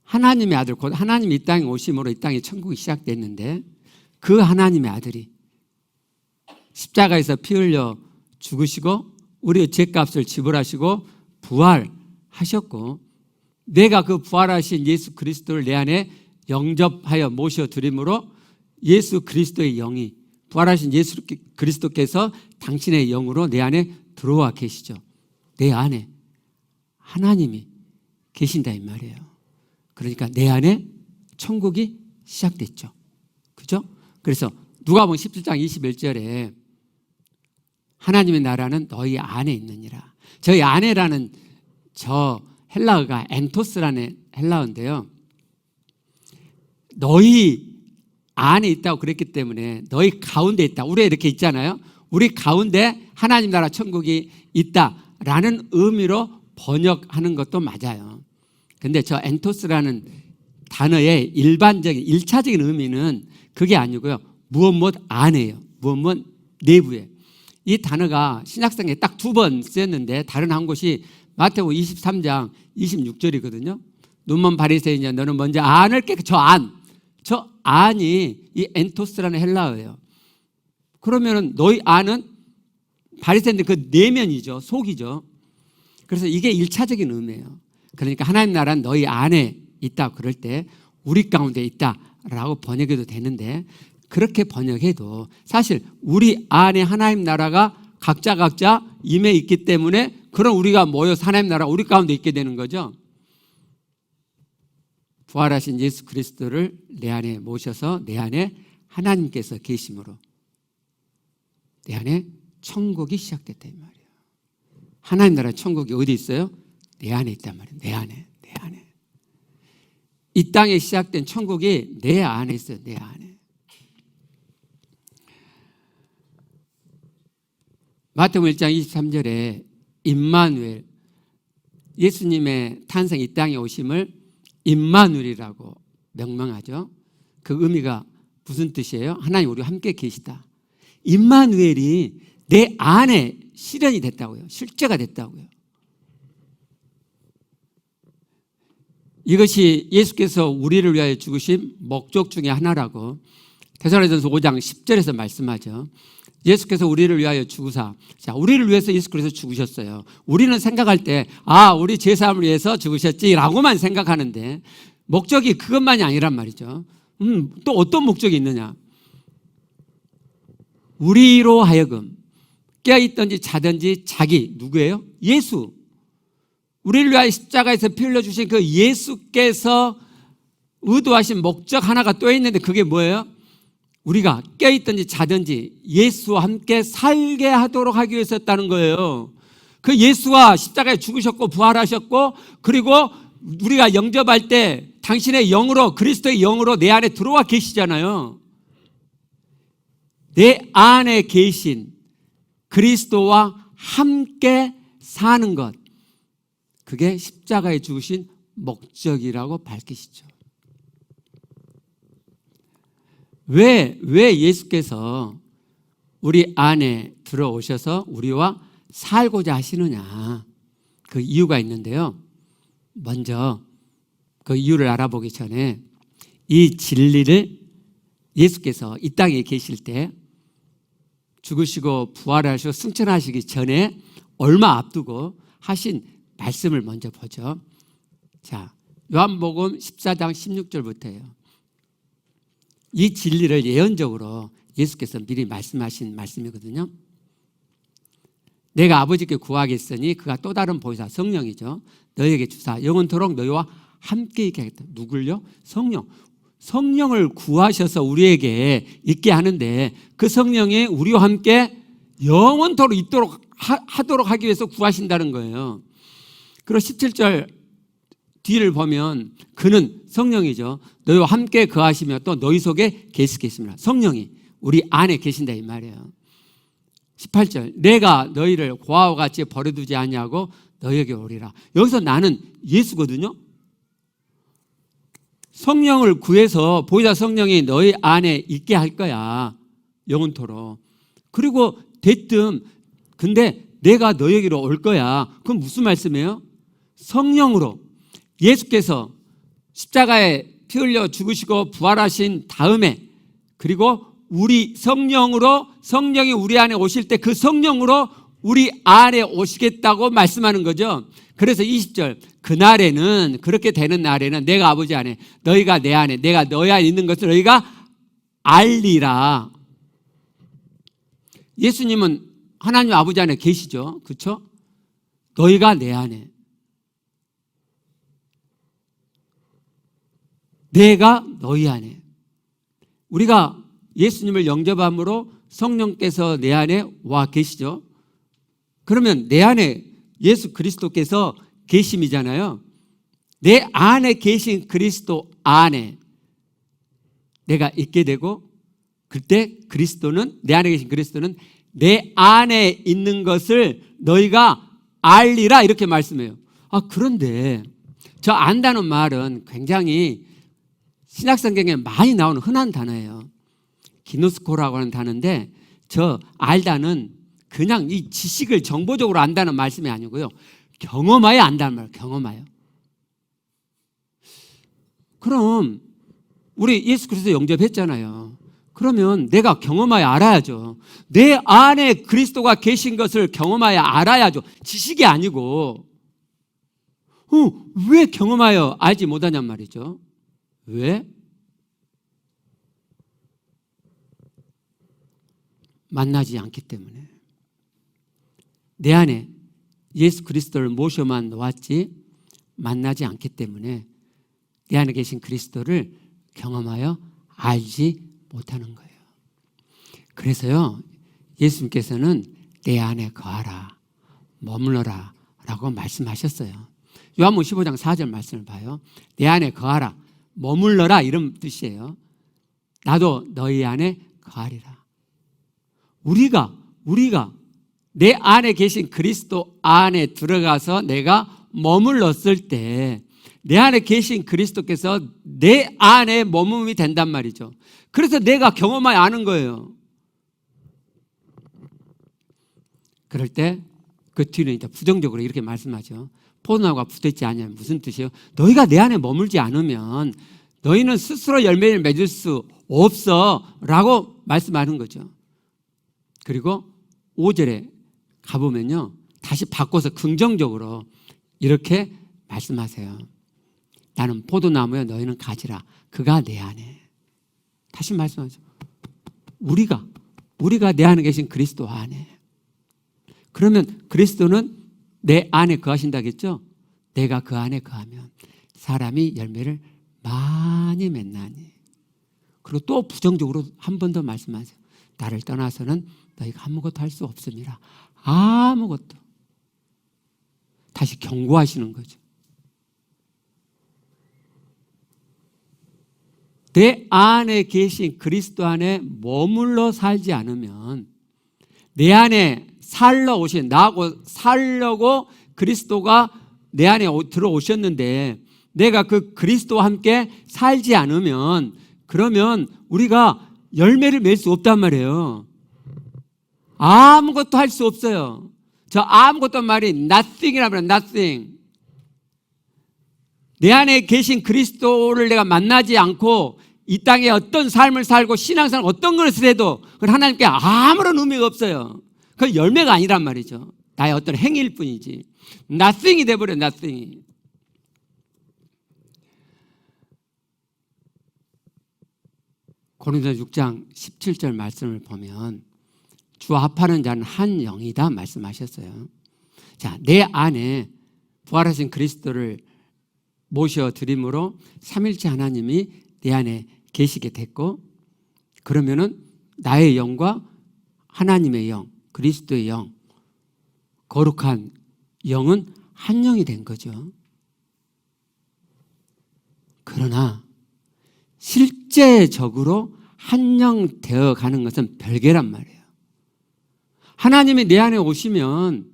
하나님의 아들 곧 하나님이 이 땅에 오심으로 이 땅에 천국이 시작됐는데 그 하나님의 아들이 십자가에서 피 흘려 죽으시고 우리의 죄값을 지불하시고 부활하셨고 내가 그 부활하신 예수 그리스도를 내 안에 영접하여 모셔드림으로 예수 그리스도의 영이 부활하신 예수 그리스도께서 당신의 영으로 내 안에 들어와 계시죠. 내 안에 하나님이 계신다 이 말이에요. 그러니까 내 안에 천국이 시작됐죠. 그죠? 그래서 누가복음 17장 21절에 하나님의 나라는 너희 안에 있느니라. 저희 안에라는 저 헬라어가 엔토스라는 헬라어인데요. 너희 안에 있다고 그랬기 때문에 너희 가운데 있다. 우리 이렇게 있잖아요. 우리 가운데 하나님 나라 천국이 있다라는 의미로 번역하는 것도 맞아요. 근데 저 엔토스라는 단어의 일반적인 1차적인 의미는 그게 아니고요. 무엇 안에요. 무엇 내부에. 이 단어가 신약성에 딱 2번 쓰였는데 다른 한 곳이 마태복음 23장 26절이거든요. 눈먼 바리새인이야 너는 먼저 안을 깨끗이 저 안이 이 엔토스라는 헬라어예요. 그러면은 너희 안은 바리새인들 그 내면이죠. 속이죠. 그래서 이게 1차적인 의미예요. 그러니까 하나님 나라는 너희 안에 있다 그럴 때 우리 가운데 있다라고 번역해도 되는데 그렇게 번역해도 사실 우리 안에 하나님 나라가 각자 임해 있기 때문에 그런 우리가 모여서 하나님 나라 우리 가운데 있게 되는 거죠. 부활하신 예수 그리스도를 내 안에 모셔서 내 안에 하나님께서 계심으로 내 안에 천국이 시작됐다 이 말이에요. 하나님 나라 천국이 어디 있어요? 내 안에 있단 말이에요. 내 안에. 이 땅에 시작된 천국이 내 안에 있어요. 내 안에. 마태복음 1장 23절에 임마누엘, 예수님의 탄생 이 땅에 오심을 임마누엘이라고 명명하죠. 그 의미가 무슨 뜻이에요? 하나님 우리와 함께 계시다. 임마누엘이 내 안에 실현이 됐다고요. 실제가 됐다고요. 이것이 예수께서 우리를 위하여 죽으신 목적 중에 하나라고 데살로니가전서 5장 10절에서 말씀하죠. 예수께서 우리를 위하여 죽으사, 자, 우리를 위해서 예수 그리스도 죽으셨어요. 우리는 생각할 때 우리 죄사함을 위해서 죽으셨지라고만 생각하는데 목적이 그것만이 아니란 말이죠. 또 어떤 목적이 있느냐? 우리로 하여금 깨어있든지 자든지 자기 누구예요? 예수. 우리를 위하여 십자가에서 피 흘려주신 그 예수께서 의도하신 목적 하나가 또 있는데 그게 뭐예요? 우리가 깨어있든지 자든지 예수와 함께 살게 하도록 하기 위해서였다는 거예요. 그 예수가 십자가에 죽으셨고 부활하셨고 그리고 우리가 영접할 때 당신의 영으로 그리스도의 영으로 내 안에 들어와 계시잖아요. 내 안에 계신 그리스도와 함께 사는 것, 그게 십자가에 죽으신 목적이라고 밝히시죠. 왜 예수께서 우리 안에 들어오셔서 우리와 살고자 하시느냐, 그 이유가 있는데요. 먼저 그 이유를 알아보기 전에 이 진리를 예수께서 이 땅에 계실 때 죽으시고 부활하시고 승천하시기 전에 얼마 앞두고 하신 말씀을 먼저 보죠. 자, 요한복음 14장 16절부터예요. 이 진리를 예언적으로 예수께서 미리 말씀하신 말씀이거든요. 내가 아버지께 구하겠으니 그가 또 다른 보혜사 성령이죠. 너희에게 주사 영원토록 너희와 함께 있게 하겠다. 누굴요? 성령. 성령을 구하셔서 우리에게 있게 하는데 그 성령이 우리와 함께 영원토록 있도록 하도록 하기 위해서 구하신다는 거예요. 그리고 17절 뒤를 보면 그는 성령이죠. 너희와 함께 거하시며 또 너희 속에 계시겠습니다. 성령이 우리 안에 계신다 이 말이에요. 18절 내가 너희를 고아와 같이 버려두지 아니하고 너희에게 오리라. 여기서 나는 예수거든요. 성령을 구해서 보혜사 성령이 너희 안에 있게 할 거야. 영원토록. 그리고 대뜸 근데 내가 너희에게로 올 거야. 그건 무슨 말씀이에요? 성령으로 예수께서 십자가에 피 흘려 죽으시고 부활하신 다음에 그리고 우리 성령으로 성령이 우리 안에 오실 때 그 성령으로 우리 안에 오시겠다고 말씀하는 거죠. 그래서 20절 그날에는 그렇게 되는 날에는 내가 아버지 안에 너희가 내 안에 내가 너희 안에 있는 것을 너희가 알리라. 예수님은 하나님 아버지 안에 계시죠. 그렇죠? 너희가 내 안에 내가 너희 안에. 우리가 예수님을 영접함으로 성령께서 내 안에 와 계시죠. 그러면 내 안에 예수 그리스도께서 계심이잖아요. 내 안에 계신 그리스도 안에 내가 있게 되고 그때 그리스도는 내 안에 계신 그리스도는 내 안에 있는 것을 너희가 알리라 이렇게 말씀해요. 그런데 저 안다는 말은 굉장히 신약성경에 많이 나오는 흔한 단어예요. 기노스코라고 하는 단어인데 저 알다는 그냥 이 지식을 정보적으로 안다는 말씀이 아니고요. 경험하여 안다는 말이에요. 경험하여. 그럼 우리 예수 그리스도 영접했잖아요. 그러면 내가 경험하여 알아야죠. 내 안에 그리스도가 계신 것을 경험하여 알아야죠. 지식이 아니고. 왜 경험하여 알지 못하냔 말이죠. 왜? 만나지 않기 때문에. 내 안에 예수 그리스도를 모셔만 놓았지 만나지 않기 때문에 내 안에 계신 그리스도를 경험하여 알지 못하는 거예요. 그래서요, 예수님께서는 내 안에 거하라, 머물러라 라고 말씀하셨어요. 요한복음 15장 4절 말씀을 봐요. 내 안에 거하라, 머물러라 이런 뜻이에요. 나도 너희 안에 거하리라. 우리가 내 안에 계신 그리스도 안에 들어가서 내가 머물렀을 때 내 안에 계신 그리스도께서 내 안에 머금이 된단 말이죠. 그래서 내가 경험하여 아는 거예요. 그럴 때 그 뒤는 이제 부정적으로 이렇게 말씀하죠. 포도나무가 붙어있지 않으면 무슨 뜻이에요? 너희가 내 안에 머물지 않으면 너희는 스스로 열매를 맺을 수 없어 라고 말씀하는 거죠. 그리고 5절에 가보면요, 다시 바꿔서 긍정적으로 이렇게 말씀하세요. 나는 포도나무여 너희는 가지라. 그가 내 안에. 다시 말씀하죠. 우리가 내 안에 계신 그리스도 안에. 그러면 그리스도는 내 안에 거하신다겠죠? 내가 그 안에 거하면 사람이 열매를 많이 맺나니. 그리고 또 부정적으로 한 번 더 말씀하세요. 나를 떠나서는 너희가 아무것도 할 수 없음이라. 아무것도. 다시 경고하시는 거죠. 내 안에 계신 그리스도 안에 머물러 살지 않으면 내 안에 살러 오신, 나하고 살려고 그리스도가 내 안에 들어오셨는데 내가 그 그리스도와 함께 살지 않으면 그러면 우리가 열매를 맺을 수 없단 말이에요. 아무것도 할 수 없어요. 저 아무것도 말이 nothing이라면 nothing. 내 안에 계신 그리스도를 내가 만나지 않고 이 땅에 어떤 삶을 살고 신앙생활 어떤 것을 해도 그건 하나님께 아무런 의미가 없어요. 그건 열매가 아니란 말이죠. 나의 어떤 행위일 뿐이지. nothing이 돼버려, nothing이. 고린도서 6장 17절 말씀을 보면 주와 합하는 자는 한 영이다 말씀하셨어요. 자, 내 안에 부활하신 그리스도를 모셔드림으로 삼일째 하나님이 내 안에 계시게 됐고, 그러면은 나의 영과 하나님의 영, 그리스도의 영, 거룩한 영은 한 영이 된 거죠. 그러나 실제적으로 한 영 되어 가는 것은 별개란 말이에요. 하나님이 내 안에 오시면,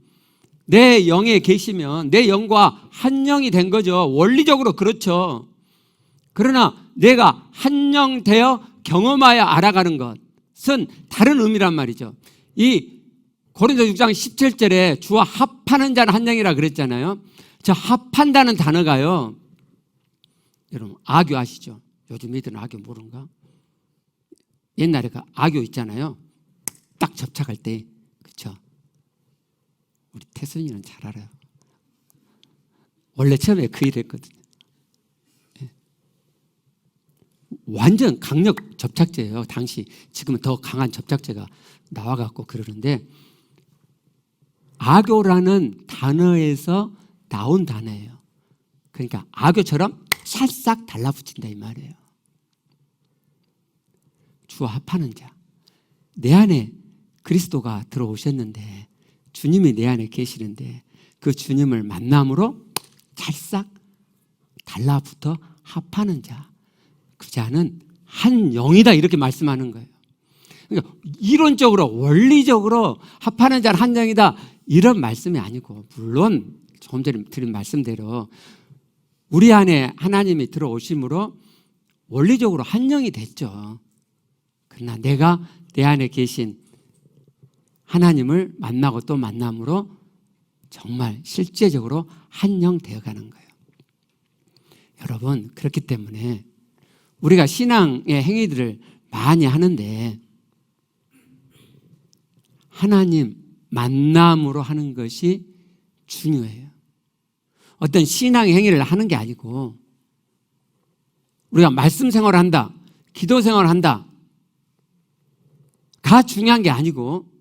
내 영에 계시면 내 영과 한 영이 된 거죠. 원리적으로 그렇죠. 그러나 내가 한 영 되어 경험하여 알아가는 것은 다른 의미란 말이죠. 이 고린도서 6장 17절에 주와 합하는 자는 한 영이라 그랬잖아요. 저 합한다는 단어가요, 여러분 아교 아시죠? 요즘 애들은 아교 모르는가? 옛날에 그 아교 있잖아요. 딱 접착할 때, 그렇죠? 우리 태순이는 잘 알아요. 원래 처음에 그 일 했거든요. 완전 강력 접착제예요. 당시. 지금은 더 강한 접착제가 나와갖고 그러는데, 아교라는 단어에서 나온 단어예요. 그러니까 아교처럼 살짝 달라붙인다 이 말이에요. 주와 합하는 자. 내 안에 그리스도가 들어오셨는데, 주님이 내 안에 계시는데 그 주님을 만남으로 찰싹 달라붙어 합하는 자. 그 자는 한 영이다 이렇게 말씀하는 거예요. 그러니까 이론적으로 원리적으로 합하는 자는 한 영이다 이런 말씀이 아니고, 물론 조금 전에 드린 말씀대로 우리 안에 하나님이 들어오심으로 원리적으로 한 영이 됐죠. 그러나 내가 내 안에 계신 하나님을 만나고 또 만남으로 정말 실제적으로 한 영 되어가는 거예요. 여러분, 그렇기 때문에 우리가 신앙의 행위들을 많이 하는데 하나님 만남으로 하는 것이 중요해요. 어떤 신앙의 행위를 하는 게 아니고, 우리가 말씀 생활을 한다, 기도 생활을 한다 가 중요한 게 아니고,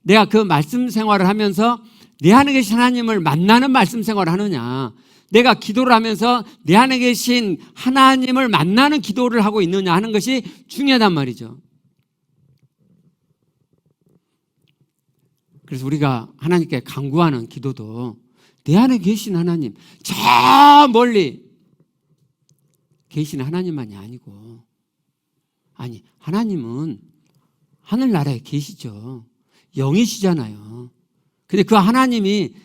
내가 그 말씀 생활을 하면서 내 안에 계신 하나님을 만나는 말씀 생활을 하느냐, 내가 기도를 하면서 내 안에 계신 하나님을 만나는 기도를 하고 있느냐 하는 것이 중요하단 말이죠. 그래서 우리가 하나님께 간구하는 기도도 내 안에 계신 하나님, 저 멀리 계신 하나님만이 아니고, 아니, 하나님은 하늘나라에 계시죠. 영이시잖아요. 근데 그 하나님이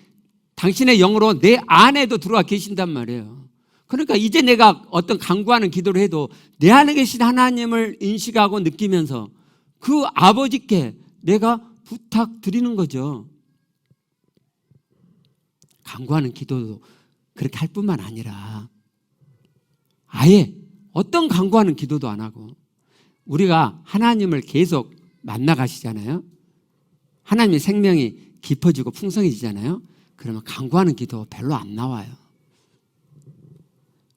당신의 영으로 내 안에도 들어와 계신단 말이에요. 그러니까 이제 내가 어떤 간구하는 기도를 해도 내 안에 계신 하나님을 인식하고 느끼면서 그 아버지께 내가 부탁드리는 거죠. 간구하는 기도도 그렇게 할 뿐만 아니라 아예 어떤 간구하는 기도도 안 하고, 우리가 하나님을 계속 만나가시잖아요. 하나님의 생명이 깊어지고 풍성해지잖아요. 그러면 간구하는 기도 별로 안 나와요.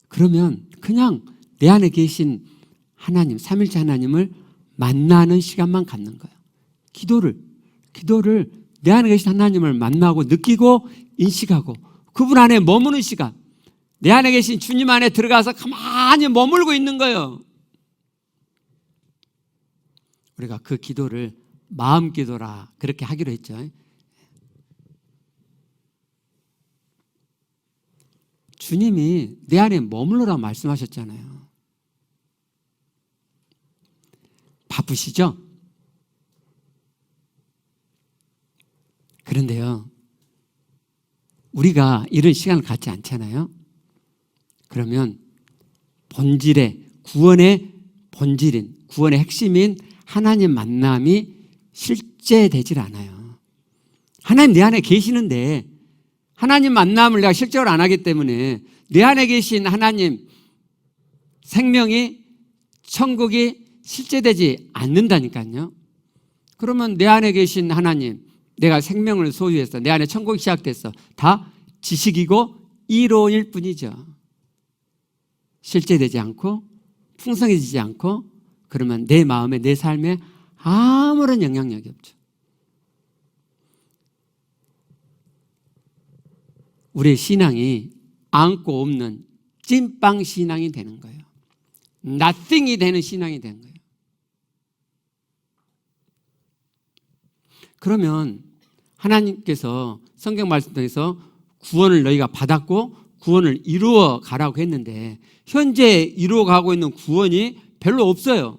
그러면 그냥 내 안에 계신 하나님, 삼일째 하나님을 만나는 시간만 갖는 거예요. 기도를 내 안에 계신 하나님을 만나고 느끼고 인식하고 그분 안에 머무는 시간, 내 안에 계신 주님 안에 들어가서 가만히 머물고 있는 거예요. 우리가 그 기도를 마음 기도라 그렇게 하기로 했죠. 주님이 내 안에 머물러라 말씀하셨잖아요. 바쁘시죠? 그런데요, 우리가 이런 시간을 갖지 않잖아요. 그러면 본질의, 구원의 본질인, 구원의 핵심인 하나님 만남이 실제되질 않아요. 하나님 내 안에 계시는데 하나님 만남을 내가 실제로 안 하기 때문에 내 안에 계신 하나님 생명이, 천국이 실제되지 않는다니까요. 그러면 내 안에 계신 하나님, 내가 생명을 소유해서 내 안에 천국이 시작됐어, 다 지식이고 이론일 뿐이죠. 실제되지 않고 풍성해지지 않고, 그러면 내 마음에, 내 삶에 아무런 영향력이 없죠. 우리의 신앙이 안고 없는 찐빵 신앙이 되는 거예요. nothing이 되는 신앙이 되는 거예요. 그러면 하나님께서 성경 말씀 통해서 구원을 너희가 받았고 구원을 이루어 가라고 했는데 현재 이루어 가고 있는 구원이 별로 없어요.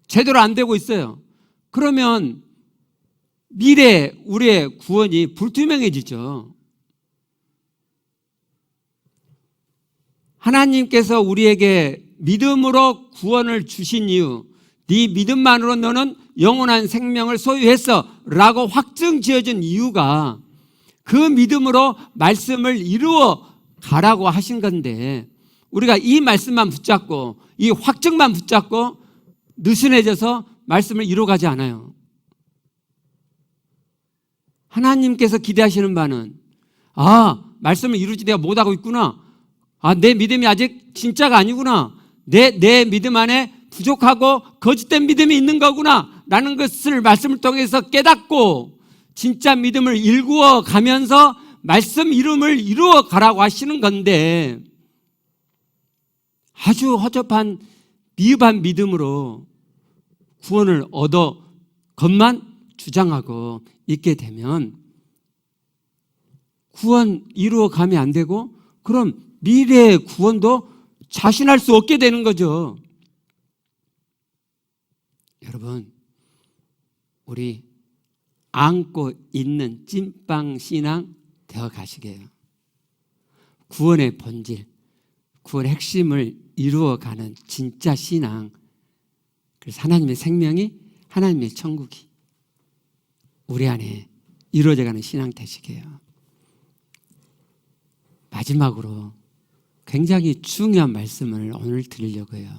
제대로 안 되고 있어요. 그러면 미래 우리의 구원이 불투명해지죠. 하나님께서 우리에게 믿음으로 구원을 주신 이유, 네 믿음만으로 너는 영원한 생명을 소유했어 라고 확증 지어준 이유가 그 믿음으로 말씀을 이루어 가라고 하신 건데, 우리가 이 말씀만 붙잡고 이 확증만 붙잡고 느슨해져서 말씀을 이루어가지 않아요. 하나님께서 기대하시는 바는, 말씀을 이루지 내가 못하고 있구나, 내 믿음이 아직 진짜가 아니구나, 내 믿음 안에 부족하고 거짓된 믿음이 있는 거구나 라는 것을 말씀을 통해서 깨닫고 진짜 믿음을 일구어 가면서 말씀 이름을 이루어 가라고 하시는 건데, 아주 허접한 미흡한 믿음으로 구원을 얻어 것만 주장하고 있게 되면 구원 이루어 가면 안 되고, 그럼 미래의 구원도 자신할 수 없게 되는 거죠. 여러분, 우리 안고 있는 찐빵 신앙 되어 가시게요. 구원의 본질, 구원의 핵심을 이루어가는 진짜 신앙, 그래서 하나님의 생명이, 하나님의 천국이 우리 안에 이루어져가는 신앙 되시게요. 마지막으로 굉장히 중요한 말씀을 오늘 드리려고 해요.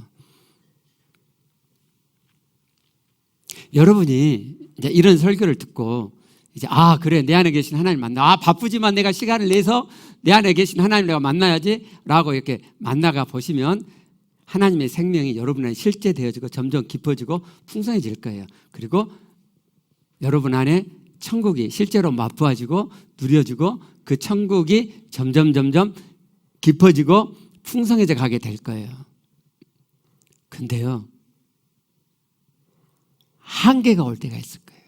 여러분이 이제 이런 설교를 듣고 이제 그래, 내 안에 계신 하나님 만나, 바쁘지만 내가 시간을 내서 내 안에 계신 하나님 내가 만나야지 라고 이렇게 만나가 보시면 하나님의 생명이 여러분 안에 실제 되어지고 점점 깊어지고 풍성해질 거예요. 그리고 여러분 안에 천국이 실제로 맛보아지고 누려지고 그 천국이 점점 깊어지고 풍성해져 가게 될 거예요. 근데요, 한계가 올 때가 있을 거예요.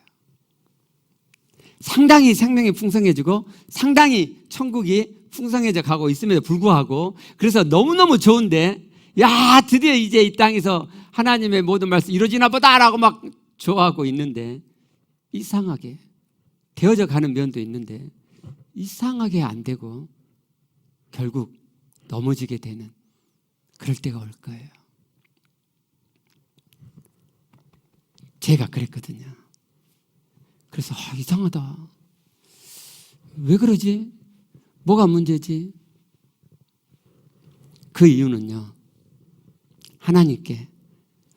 상당히 생명이 풍성해지고 상당히 천국이 풍성해져 가고 있음에도 불구하고, 그래서 너무너무 좋은데, 야, 드디어 이제 이 땅에서 하나님의 모든 말씀 이루어지나 보다라고 막 좋아하고 있는데, 이상하게 되어져 가는 면도 있는데 이상하게 안 되고 결국 넘어지게 되는 그럴 때가 올 거예요. 제가 그랬거든요. 그래서 이상하다. 왜 그러지? 뭐가 문제지? 그 이유는요, 하나님께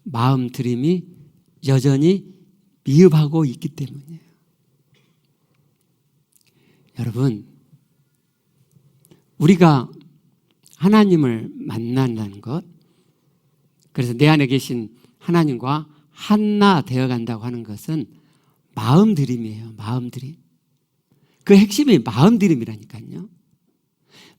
마음 들임이 여전히 미흡하고 있기 때문이에요. 여러분, 우리가 하나님을 만난다는 것, 그래서 내 안에 계신 하나님과 하나 되어 간다고 하는 것은 마음들임이에요. 마음들임. 그 핵심이 마음들임이라니까요.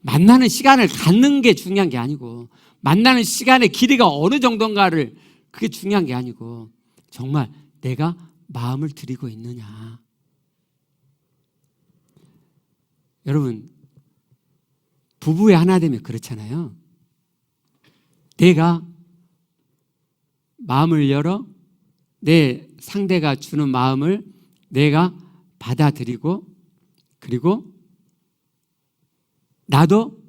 만나는 시간을 갖는 게 중요한 게 아니고, 만나는 시간의 길이가 어느 정도인가를, 그게 중요한 게 아니고, 정말 내가 마음을 들이고 있느냐. 여러분, 부부의 하나 되면 그렇잖아요. 내가 마음을 열어 내 상대가 주는 마음을 내가 받아들이고, 그리고 나도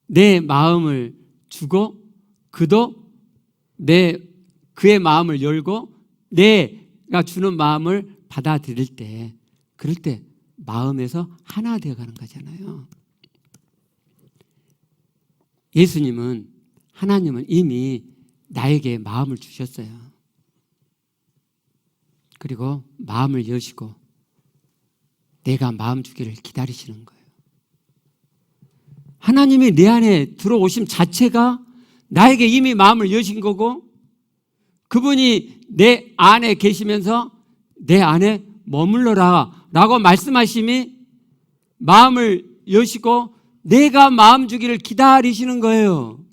내 마음을 주고 그도 그의 마음을 열고 내가 주는 마음을 받아들일 때, 그럴 때 마음에서 하나 되어가는 거잖아요. 예수님은, 하나님은 이미 나에게 마음을 주셨어요. 그리고 마음을 여시고 내가 마음 주기를 기다리시는 거예요. 하나님이 내 안에 들어오심 자체가 나에게 이미 마음을 여신 거고, 그분이 내 안에 계시면서 내 안에 머물러라 라고 말씀하심이 마음을 여시고 내가 마음 주기를 기다리시는 거예요.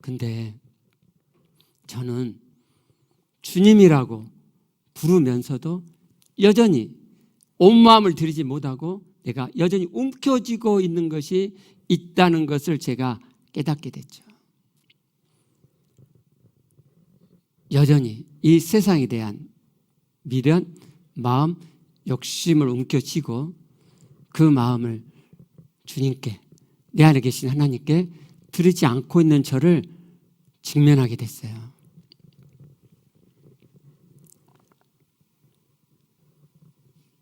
근데 저는 주님이라고 부르면서도 여전히 온 마음을 들이지 못하고 내가 여전히 움켜쥐고 있는 것이 있다는 것을 제가 깨닫게 됐죠. 여전히 이 세상에 대한 미련, 마음, 욕심을 움켜쥐고 그 마음을 주님께, 내 안에 계신 하나님께 드리지 않고 있는 저를 직면하게 됐어요.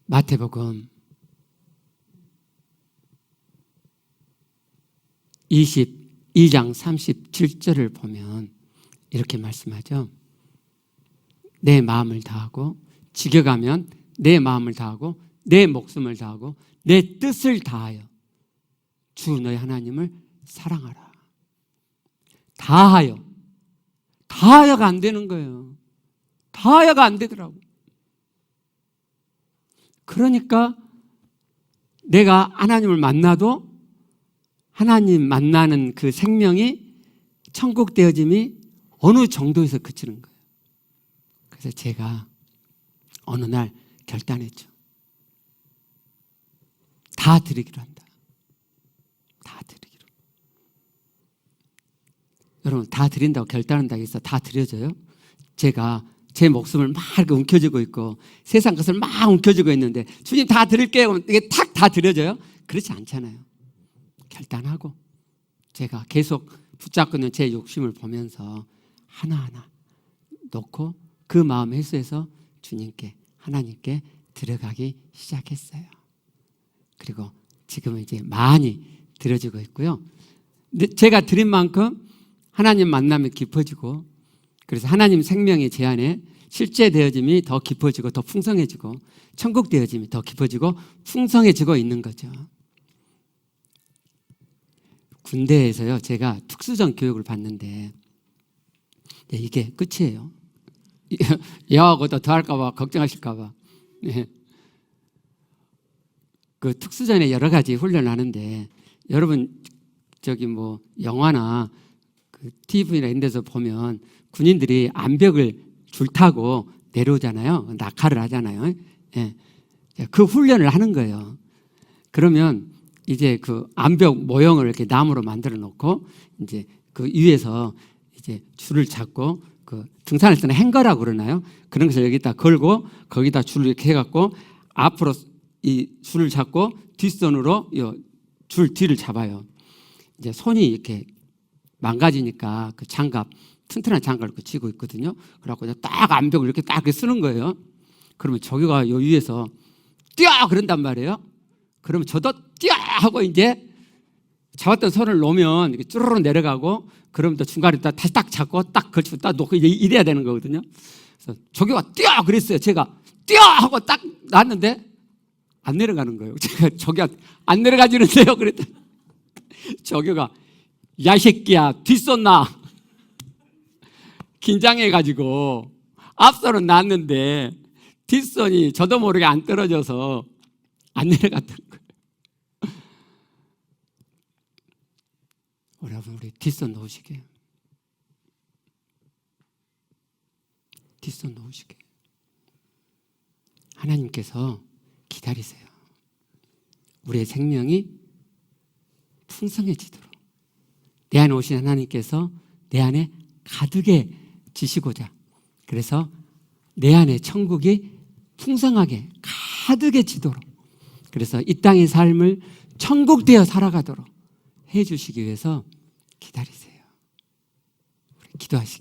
마태복음 22장 37절을 보면 이렇게 말씀하죠. 내 마음을 다하고, 지겨가면 내 마음을 다하고 내 목숨을 다하고 내 뜻을 다하여 주 너의 하나님을 사랑하라. 다하여가 안 되는 거예요. 다하여가 안 되더라고. 그러니까 내가 하나님을 만나도 하나님 만나는 그 생명이, 천국 되어짐이 어느 정도에서 그치는 거예요. 그래서 제가 어느 날 결단했죠. 다 드리기로 한다. 다 드리기로. 여러분, 다 드린다고 결단한다고 해서 다 드려져요? 제가 제 목숨을 막 이렇게 움켜쥐고 있고 세상 것을 막 움켜쥐고 있는데 주님 다 드릴게요. 이게 탁 다 드려져요? 그렇지 않잖아요. 결단하고 제가 계속 붙잡고 있는 제 욕심을 보면서 하나하나 놓고 그 마음 회수해서 주님께, 하나님께 들어가기 시작했어요. 그리고 지금은 이제 많이 드려지고 있고요. 근데 제가 드린 만큼 하나님 만남이 깊어지고, 그래서 하나님 생명이 제 안에 실제 되어짐이 더 깊어지고 더 풍성해지고 천국 되어짐이 더 깊어지고 풍성해지고 있는 거죠. 군대에서요, 제가 특수전 교육을 받는데 이게 끝이에요. 여하고도 더 할까 봐 걱정하실까 봐. 네. 그 특수전에 여러 가지 훈련을 하는데 여러분 저기 뭐 영화나 그 TV나 이런 데서 보면 군인들이 암벽을 줄 타고 내려오잖아요. 낙하를 하잖아요. 예. 그 훈련을 하는 거예요. 그러면 이제 그 암벽 모형을 이렇게 나무로 만들어 놓고 이제 그 위에서 이제 줄을 잡고 그 등산할 때는 행거라고 그러나요? 그런 것을 여기다 걸고 거기다 줄을 이렇게 해갖고 앞으로 이 줄을 잡고 뒷손으로 이 줄 뒤를 잡아요. 이제 손이 이렇게 망가지니까 그 장갑, 튼튼한 장갑을 쥐고 있거든요. 그래갖고 딱 암벽을 이렇게 딱 쓰는 거예요. 그러면 저기가 요 위에서 뛰어! 그런단 말이에요. 그러면 저도 뛰어! 하고 이제 잡았던 손을 놓으면 이렇게 쭈르르 내려가고 그러면 또 중간에 다시 딱 잡고 딱 걸치고 딱 놓고 이래야 되는 거거든요. 그래서 저기가 뛰어! 그랬어요. 제가 뛰어! 하고 딱 놨는데 안 내려가는 거예요. 제가 저기가 안 내려가지는데요. 그랬더니 저기가 야, 이 새끼야, 뒷손 나. 긴장해가지고 앞손은 놨는데 뒷손이 저도 모르게 안 떨어져서 안 내려갔던 거예요. 여러분, 우리 뒷손 놓으시게. 뒷손 놓으시게. 하나님께서 기다리세요. 우리의 생명이 풍성해지도록 내 안에 오신 하나님께서 내 안에 가득해지시고자 그래서 내 안에 천국이 풍성하게 가득해지도록 그래서 이 땅의 삶을 천국되어 살아가도록 해주시기 위해서 기다리세요. 우리 기도하시길